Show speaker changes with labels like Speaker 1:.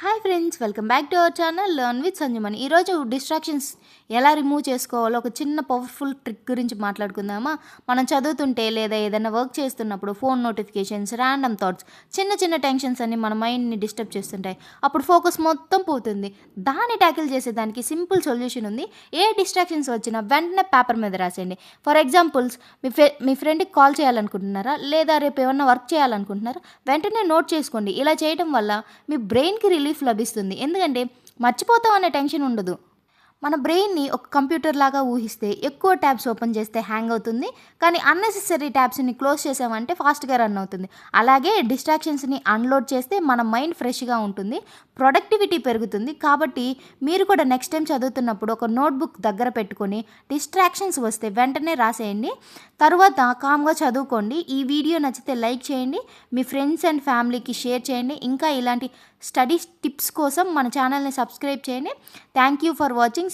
Speaker 1: Hi friends, welcome back to our channel learn with Sanjumani. ఈరోజు distractions ఎలా remove చేసుకోవాలో ఒక చిన్న పవర్ఫుల్ ట్రిక్ గురించి మాట్లాడుకుందామా. మనం చదువుతుంటే లేదా ఏదైనా వర్క్ చేస్తున్నప్పుడు ఫోన్ నోటిఫికేషన్స్, ర్యాండమ్ థాట్స్, చిన్న చిన్న టెన్షన్స్ అన్ని మన మైండ్ని డిస్టర్బ్ చేస్తుంటాయి. అప్పుడు ఫోకస్ మొత్తం పోతుంది. దాన్ని ట్యాకిల్ చేసేదానికి సింపుల్ సొల్యూషన్ ఉంది. ఏ డిస్ట్రాక్షన్స్ వచ్చినా వెంటనే పేపర్ మీద రాసేయండి. ఫర్ ఎగ్జాంపుల్స్, మీ ఫ్రెండ్కి కాల్ చేయాలనుకుంటున్నారా, లేదా రేపు ఏమన్నా వర్క్ చేయాలనుకుంటున్నారా, వెంటనే నోట్ చేసుకోండి. ఇలా చేయడం వల్ల మీ బ్రెయిన్కి రిలీఫ్ లభిస్తుంది. ఎందుకంటే మర్చిపోతాం అనే టెన్షన్ ఉండదు. మన బ్రెయిన్ని ఒక కంప్యూటర్ లాగా ఊహిస్తే ఎక్కువ ట్యాబ్స్ ఓపెన్ చేస్తే హ్యాంగ్ అవుతుంది, కానీ అన్నెసెసరీ ట్యాబ్స్ని క్లోజ్ చేసామంటే ఫాస్ట్గా రన్ అవుతుంది. అలాగే డిస్ట్రాక్షన్స్ని అన్లోడ్ చేస్తే మన మైండ్ ఫ్రెష్గా ఉంటుంది, ప్రొడక్టివిటీ పెరుగుతుంది. కాబట్టి మీరు కూడా నెక్స్ట్ టైం చదువుతున్నప్పుడు ఒక నోట్బుక్ దగ్గర పెట్టుకొని డిస్ట్రాక్షన్స్ వస్తే వెంటనే రాసేయండి. తర్వాత కామ్గా చదువుకోండి. ఈ వీడియో నచ్చితే లైక్ చేయండి, మీ ఫ్రెండ్స్ అండ్ ఫ్యామిలీకి షేర్ చేయండి. ఇంకా ఇలాంటి స్టడీ టిప్స్ కోసం మన ఛానల్ని సబ్స్క్రైబ్ చేయండి. Thank you for watching.